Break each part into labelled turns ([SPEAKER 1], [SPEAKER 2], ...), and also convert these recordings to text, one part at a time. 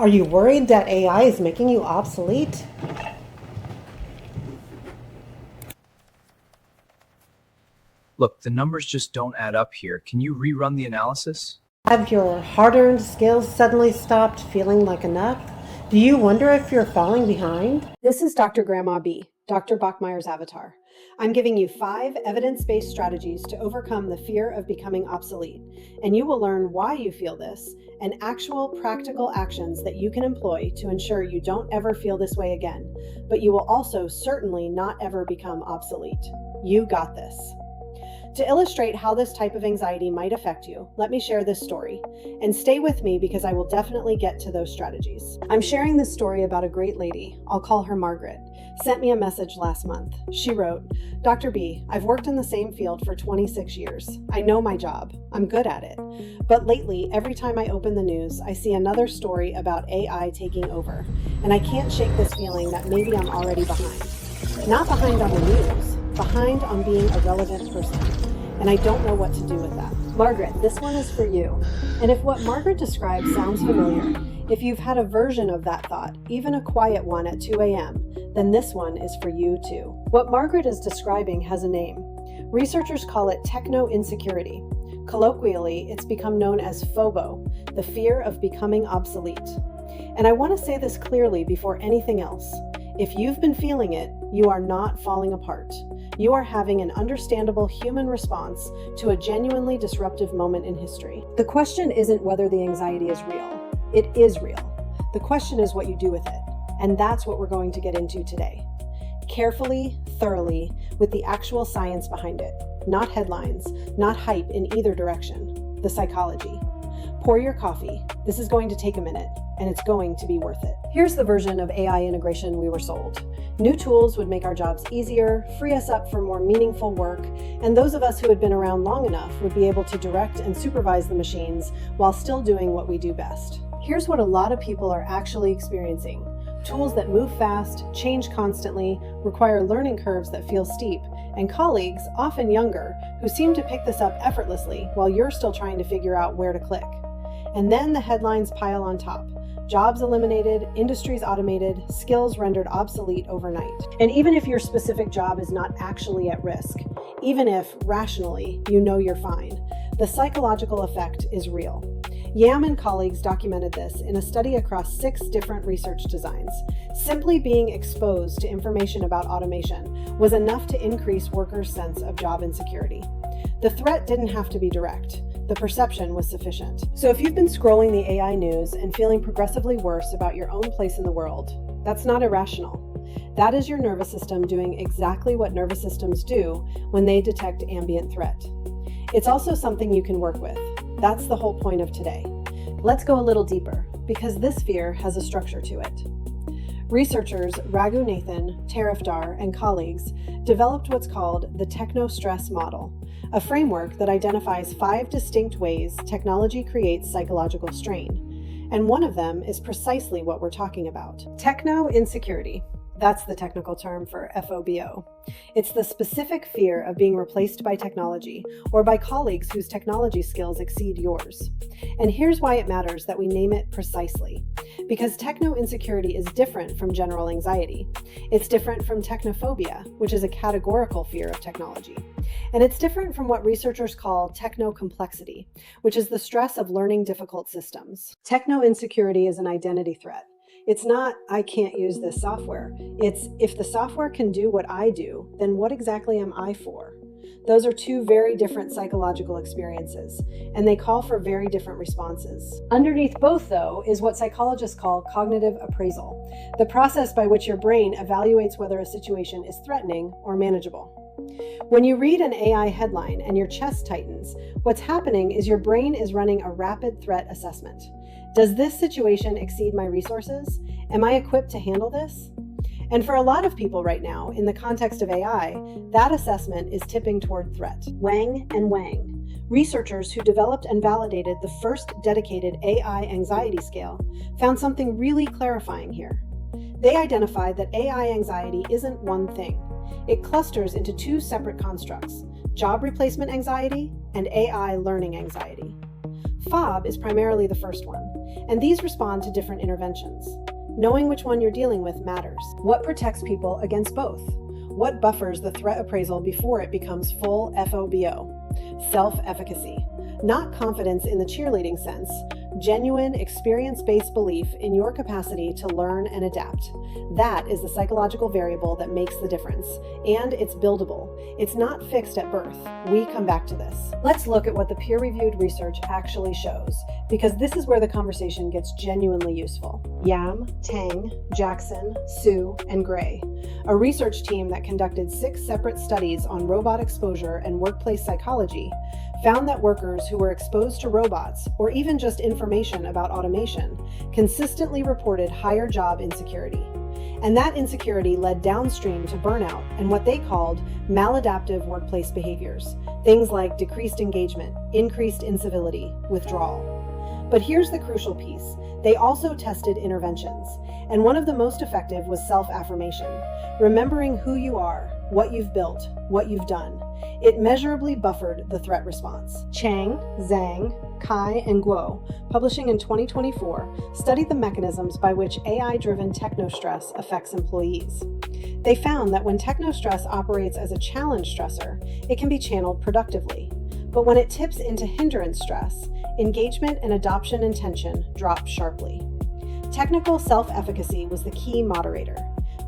[SPEAKER 1] Are you worried that AI is making you obsolete?
[SPEAKER 2] Look, the numbers just don't add up here. Can you rerun the analysis?
[SPEAKER 1] Have your hard-earned skills suddenly stopped feeling like enough? Do you wonder if you're falling behind?
[SPEAKER 3] This is Dr. Grandma B, Dr. Bachmeier's avatar. I'm giving you 5 evidence-based strategies to overcome the fear of becoming obsolete, and you will learn why you feel this and actual practical actions that you can employ to ensure you don't ever feel this way again, but you will also certainly not ever become obsolete. You got this. To illustrate how this type of anxiety might affect you, let me share this story. And stay with me because I will definitely get to those strategies. I'm sharing this story about a great lady, I'll call her Margaret, sent me a message last month. She wrote, "Dr. B, I've worked in the same field for 26 years. I know my job. I'm good at it. But lately, every time I open the news, I see another story about AI taking over. And I can't shake this feeling that maybe I'm already behind. Not behind on the news, behind on being a relevant person. And I don't know what to do with that." Margaret, this one is for you. And if what Margaret described sounds familiar, if you've had a version of that thought, even a quiet one at 2 a.m., then this one is for you too. What Margaret is describing has a name. Researchers call it techno-insecurity. Colloquially, it's become known as FOBO, the fear of becoming obsolete. And I want to say this clearly before anything else. If you've been feeling it, you are not falling apart. You are having an understandable human response to a genuinely disruptive moment in history. The question isn't whether the anxiety is real. It is real. The question is what you do with it. And that's what we're going to get into today. Carefully, thoroughly, with the actual science behind it. Not headlines, not hype in either direction. The psychology. Pour your coffee. This is going to take a minute, and it's going to be worth it. Here's the version of AI integration we were sold. New tools would make our jobs easier, free us up for more meaningful work, and those of us who had been around long enough would be able to direct and supervise the machines while still doing what we do best. Here's what a lot of people are actually experiencing. Tools that move fast, change constantly, require learning curves that feel steep, and colleagues, often younger, who seem to pick this up effortlessly while you're still trying to figure out where to click. And then the headlines pile on top. Jobs eliminated, industries automated, skills rendered obsolete overnight. And even if your specific job is not actually at risk, even if, rationally, you know you're fine, the psychological effect is real. Yam and colleagues documented this in a study across 6 different research designs. Simply being exposed to information about automation was enough to increase workers' sense of job insecurity. The threat didn't have to be direct. The perception was sufficient. So if you've been scrolling the AI news and feeling progressively worse about your own place in the world, that's not irrational. That is your nervous system doing exactly what nervous systems do when they detect ambient threat. It's also something you can work with. That's the whole point of today. Let's go a little deeper, because this fear has a structure to it. Researchers Raghu Nathan, Tarifdar, and colleagues developed what's called the techno-stress model, a framework that identifies 5 distinct ways technology creates psychological strain. And one of them is precisely what we're talking about. Techno-insecurity. That's the technical term for FOBO. It's the specific fear of being replaced by technology or by colleagues whose technology skills exceed yours. And here's why it matters that we name it precisely. Because techno-insecurity is different from general anxiety. It's different from technophobia, which is a categorical fear of technology. And it's different from what researchers call techno-complexity, which is the stress of learning difficult systems. Techno-insecurity is an identity threat. It's not, I can't use this software. It's, if the software can do what I do, then what exactly am I for? Those are 2 very different psychological experiences, and they call for very different responses. Underneath both, though, is what psychologists call cognitive appraisal, the process by which your brain evaluates whether a situation is threatening or manageable. When you read an AI headline and your chest tightens, what's happening is your brain is running a rapid threat assessment. Does this situation exceed my resources? Am I equipped to handle this? And for a lot of people right now, in the context of AI, that assessment is tipping toward threat. Wang and Wang, researchers who developed and validated the first dedicated AI anxiety scale, found something really clarifying here. They identified that AI anxiety isn't one thing. It clusters into 2 separate constructs, job replacement anxiety and AI learning anxiety. FOB is primarily the first one. And these respond to different interventions. Knowing which one you're dealing with matters. What protects people against both? What buffers the threat appraisal before it becomes full FOBO? Self-efficacy. Not confidence in the cheerleading sense, genuine experience-based belief in your capacity to learn and adapt. That is the psychological variable that makes the difference, and it's buildable. It's not fixed at birth. We come back to this. Let's look at what the peer-reviewed research actually shows, because this is where the conversation gets genuinely useful. Yam, Tang, Jackson, Su, and Gray, a research team that conducted 6 separate studies on robot exposure and workplace psychology, found that workers who were exposed to robots, or even just information about automation, consistently reported higher job insecurity. And that insecurity led downstream to burnout and what they called maladaptive workplace behaviors, things like decreased engagement, increased incivility, withdrawal. But here's the crucial piece. They also tested interventions, and one of the most effective was self-affirmation, remembering who you are, what you've built, what you've done. It measurably buffered the threat response. Chang, Zhang, Kai, and Guo, publishing in 2024, studied the mechanisms by which AI-driven technostress affects employees. They found that when technostress operates as a challenge stressor, it can be channeled productively. But when it tips into hindrance stress, engagement and adoption intention drop sharply. Technical self-efficacy was the key moderator.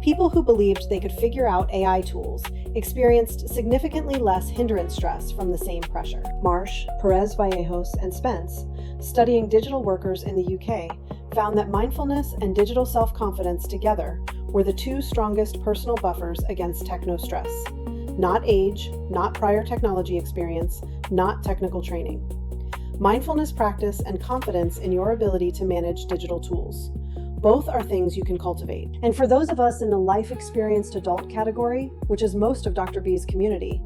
[SPEAKER 3] People who believed they could figure out AI tools experienced significantly less hindrance stress from the same pressure. Marsh, Perez Vallejos, and Spence, studying digital workers in the UK, found that mindfulness and digital self-confidence together were the 2 strongest personal buffers against techno-stress. Not age, not prior technology experience, not technical training. Mindfulness practice and confidence in your ability to manage digital tools. Both are things you can cultivate. And for those of us in the life-experienced adult category, which is most of Dr. B's community,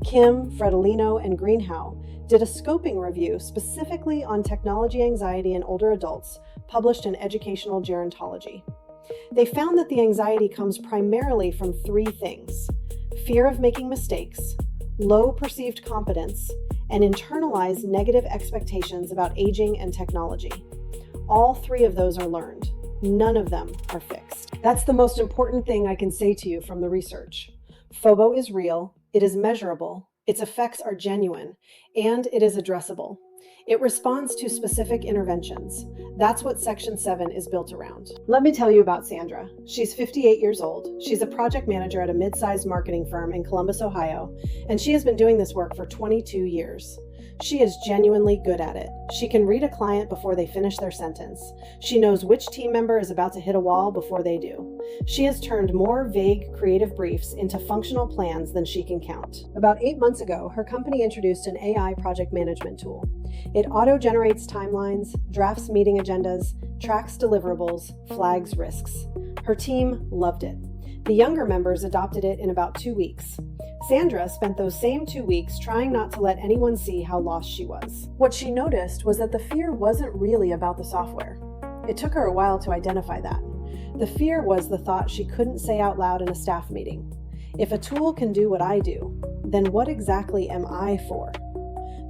[SPEAKER 3] Kim, Fredolino, and Greenhow did a scoping review specifically on technology anxiety in older adults, published in Educational Gerontology. They found that the anxiety comes primarily from 3 things: fear of making mistakes, low perceived competence, and internalized negative expectations about aging and technology. All 3 of those are learned. None of them are fixed. That's the most important thing I can say to you from the research. FOBO is real, it is measurable, its effects are genuine, and it is addressable. It responds to specific interventions. That's what Section 7 is built around. Let me tell you about Sandra. She's 58 years old. She's a project manager at a mid-sized marketing firm in Columbus, Ohio, and she has been doing this work for 22 years. She is genuinely good at it. She can read a client before they finish their sentence. She knows which team member is about to hit a wall before they do. She has turned more vague, creative briefs into functional plans than she can count. About 8 months ago, her company introduced an AI project management tool. It auto-generates timelines, drafts meeting agendas, tracks deliverables, flags risks. Her team loved it. The younger members adopted it in about 2 weeks. Sandra spent those same 2 weeks trying not to let anyone see how lost she was. What she noticed was that the fear wasn't really about the software. It took her a while to identify that. The fear was the thought she couldn't say out loud in a staff meeting. If a tool can do what I do, then what exactly am I for?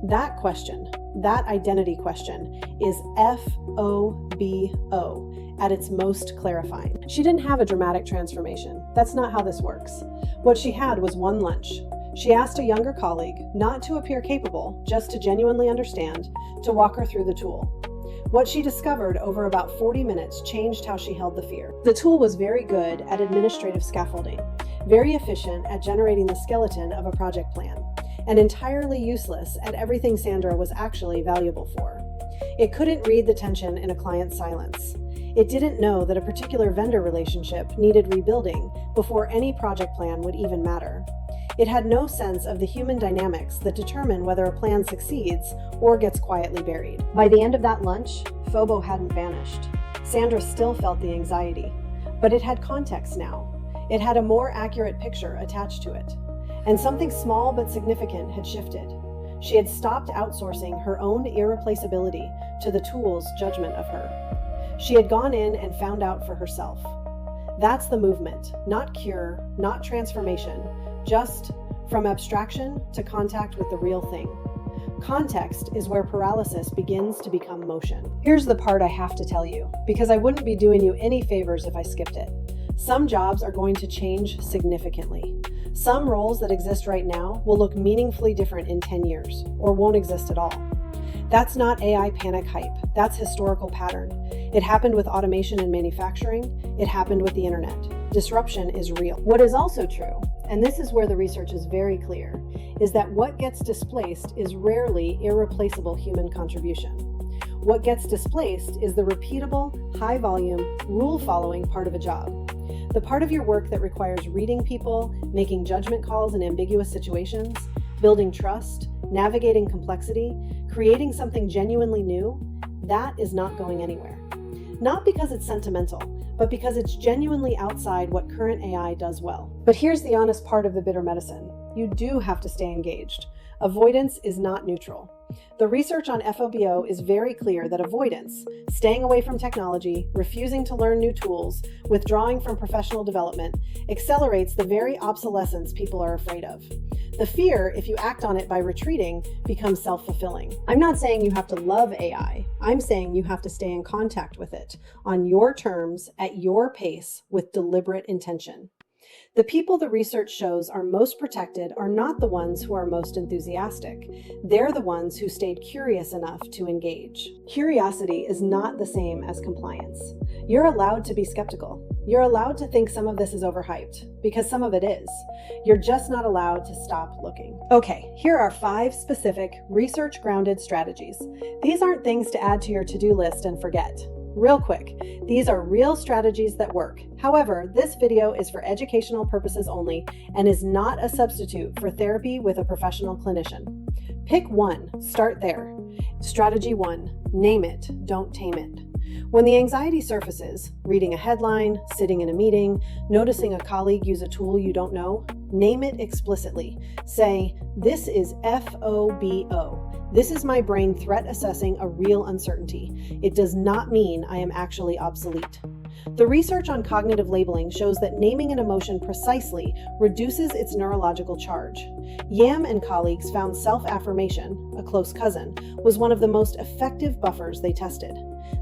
[SPEAKER 3] That question, that identity question, is FOBO at its most clarifying. She didn't have a dramatic transformation. That's not how this works. What she had was one lunch. She asked a younger colleague, not to appear capable, just to genuinely understand, to walk her through the tool. What she discovered over about 40 minutes changed how she held the fear. The tool was very good at administrative scaffolding, very efficient at generating the skeleton of a project plan, and entirely useless at everything Sandra was actually valuable for. It couldn't read the tension in a client's silence. It didn't know that a particular vendor relationship needed rebuilding before any project plan would even matter. It had no sense of the human dynamics that determine whether a plan succeeds or gets quietly buried. By the end of that lunch, FOBO hadn't vanished. Sandra still felt the anxiety, but it had context now. It had a more accurate picture attached to it. And something small but significant had shifted. She had stopped outsourcing her own irreplaceability to the tool's judgment of her. She had gone in and found out for herself. That's the movement, not cure, not transformation, just from abstraction to contact with the real thing. Context is where paralysis begins to become motion. Here's the part I have to tell you, because I wouldn't be doing you any favors if I skipped it. Some jobs are going to change significantly. Some roles that exist right now will look meaningfully different in 10 years, or won't exist at all. That's not AI panic hype. That's historical pattern. It happened with automation and manufacturing. It happened with the internet. Disruption is real. What is also true, and this is where the research is very clear, is that what gets displaced is rarely irreplaceable human contribution. What gets displaced is the repeatable, high-volume, rule-following part of a job. The part of your work that requires reading people, making judgment calls in ambiguous situations, building trust, navigating complexity, creating something genuinely new, that is not going anywhere. Not because it's sentimental, but because it's genuinely outside what current AI does well. But here's the honest part of the bitter medicine. You do have to stay engaged. Avoidance is not neutral. The research on FOBO is very clear that avoidance, staying away from technology, refusing to learn new tools, withdrawing from professional development, accelerates the very obsolescence people are afraid of. The fear, if you act on it by retreating, becomes self-fulfilling. I'm not saying you have to love AI. I'm saying you have to stay in contact with it, on your terms, at your pace, with deliberate intention. The people the research shows are most protected are not the ones who are most enthusiastic. They're the ones who stayed curious enough to engage. Curiosity is not the same as compliance. You're allowed to be skeptical. You're allowed to think some of this is overhyped, because some of it is. You're just not allowed to stop looking. Okay, here are 5 specific, research-grounded strategies. These aren't things to add to your to-do list and forget. Real quick, these are real strategies that work. However, this video is for educational purposes only and is not a substitute for therapy with a professional clinician. Pick one, start there. Strategy 1, name it, don't tame it. When the anxiety surfaces, reading a headline, sitting in a meeting, noticing a colleague use a tool you don't know, name it explicitly. Say, this is FOBO. This is my brain threat assessing a real uncertainty. It does not mean I am actually obsolete. The research on cognitive labeling shows that naming an emotion precisely reduces its neurological charge. Yam and colleagues found self-affirmation, a close cousin, was one of the most effective buffers they tested.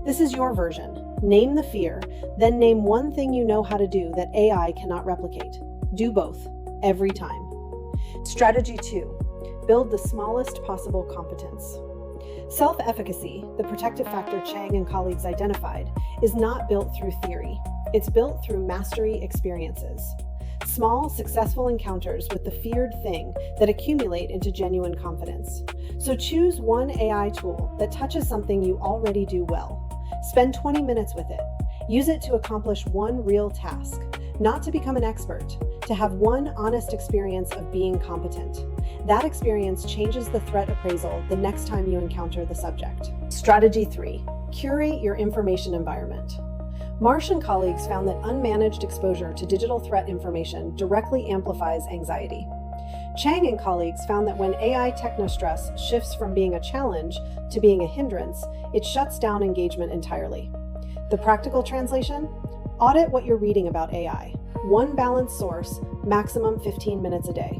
[SPEAKER 3] This is your version. Name the fear, then name one thing you know how to do that AI cannot replicate. Do both, every time. Strategy 2. Build the smallest possible competence. Self-efficacy, the protective factor Chang and colleagues identified, is not built through theory. It's built through mastery experiences. Small, successful encounters with the feared thing that accumulate into genuine confidence. So choose one AI tool that touches something you already do well. Spend 20 minutes with it. Use it to accomplish one real task, not to become an expert, to have one honest experience of being competent. That experience changes the threat appraisal the next time you encounter the subject. Strategy 3, curate your information environment. Marsh and colleagues found that unmanaged exposure to digital threat information directly amplifies anxiety. Chang and colleagues found that when AI technostress shifts from being a challenge to being a hindrance, it shuts down engagement entirely. The practical translation? Audit what you're reading about AI. One balanced source, maximum 15 minutes a day.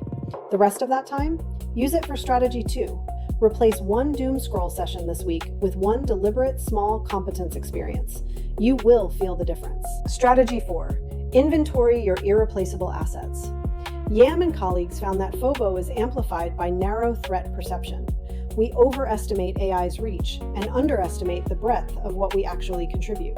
[SPEAKER 3] The rest of that time, use it for strategy 2. Replace one doom scroll session this week with one deliberate small competence experience. You will feel the difference. Strategy 4, inventory your irreplaceable assets. Yam and colleagues found that FOBO is amplified by narrow threat perception. We overestimate AI's reach and underestimate the breadth of what we actually contribute.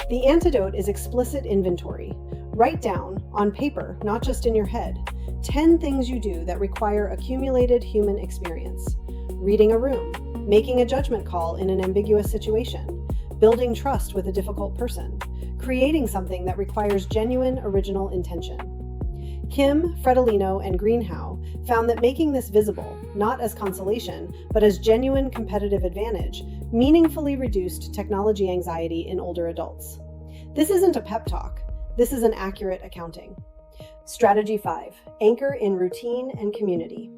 [SPEAKER 3] The antidote is explicit inventory. Write down, on paper, not just in your head, 10 things you do that require accumulated human experience. Reading a room, making a judgment call in an ambiguous situation, building trust with a difficult person, creating something that requires genuine original intention. Kim, Fredolino, and Greenhow found that making this visible, not as consolation, but as genuine competitive advantage, meaningfully reduced technology anxiety in older adults. This isn't a pep talk. This is an accurate accounting. Strategy 5, anchor in routine and community.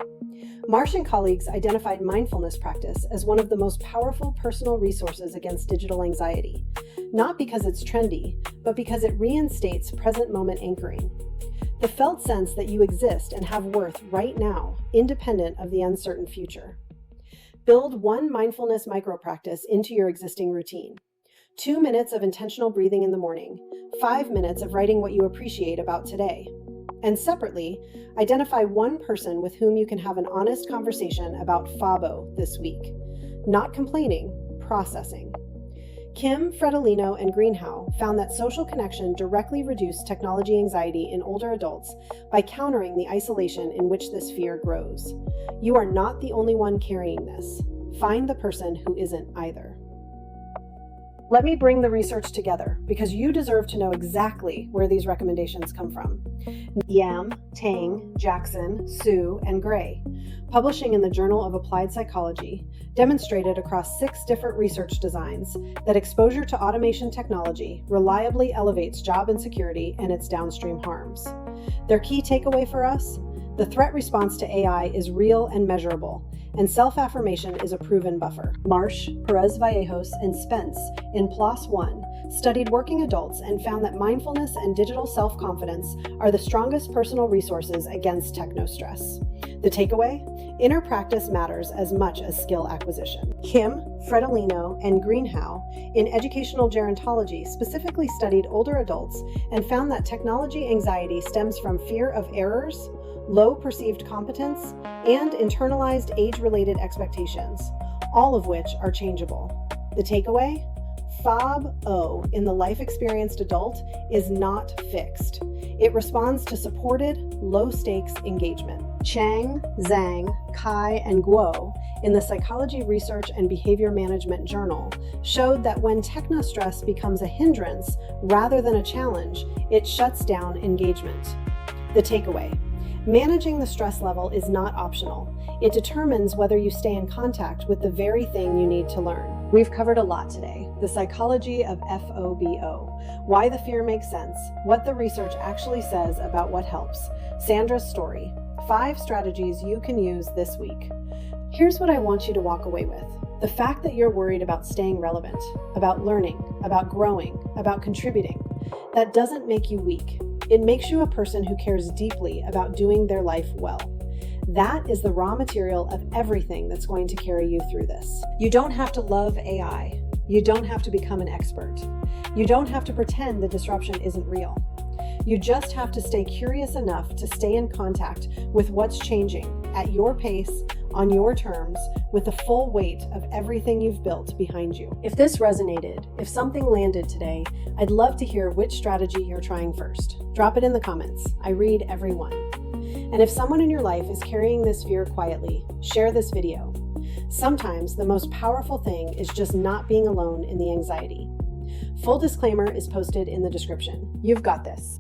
[SPEAKER 3] Marsh and colleagues identified mindfulness practice as one of the most powerful personal resources against digital anxiety, not because it's trendy, but because it reinstates present moment anchoring. The felt sense that you exist and have worth right now, independent of the uncertain future. Build one mindfulness micro practice into your existing routine. 2 minutes of intentional breathing in the morning, 5 minutes of writing what you appreciate about today. And separately, identify one person with whom you can have an honest conversation about FABO this week. Not complaining, processing. Kim, Fredolino, and Greenhow found that social connection directly reduced technology anxiety in older adults by countering the isolation in which this fear grows. You are not the only one carrying this. Find the person who isn't either. Let me bring the research together because you deserve to know exactly where these recommendations come from. Yam, Tang, Jackson, Su, and Gray, publishing in the Journal of Applied Psychology, demonstrated across 6 different research designs that exposure to automation technology reliably elevates job insecurity and its downstream harms. Their key takeaway for us? The threat response to AI is real and measurable, and self-affirmation is a proven buffer. Marsh, Perez-Vallejos, and Spence in PLOS One studied working adults and found that mindfulness and digital self-confidence are the strongest personal resources against techno-stress. The takeaway? Inner practice matters as much as skill acquisition. Kim, Fredolino, and Greenhow in educational gerontology specifically studied older adults and found that technology anxiety stems from fear of errors, low perceived competence, and internalized age-related expectations, all of which are changeable. The takeaway? FABO in the life-experienced adult is not fixed. It responds to supported, low-stakes engagement. Chang, Zhang, Kai, and Guo in the Psychology Research and Behavior Management Journal showed that when technostress becomes a hindrance rather than a challenge, it shuts down engagement. The takeaway: managing the stress level is not optional. It determines whether you stay in contact with the very thing you need to learn. We've covered a lot today. The psychology of FOBO, why the fear makes sense, what the research actually says about what helps, Sandra's story, 5 strategies you can use this week. Here's what I want you to walk away with. The fact that you're worried about staying relevant, about learning, about growing, about contributing, that doesn't make you weak. It makes you a person who cares deeply about doing their life well. That is the raw material of everything that's going to carry you through this. You don't have to love AI. You don't have to become an expert. You don't have to pretend the disruption isn't real. You just have to stay curious enough to stay in contact with what's changing at your pace, on your terms, with the full weight of everything you've built behind you. If this resonated, if something landed today, I'd love to hear which strategy you're trying first. Drop it in the comments. I read every one. And if someone in your life is carrying this fear quietly, share this video. Sometimes the most powerful thing is just not being alone in the anxiety. Full disclaimer is posted in the description. You've got this.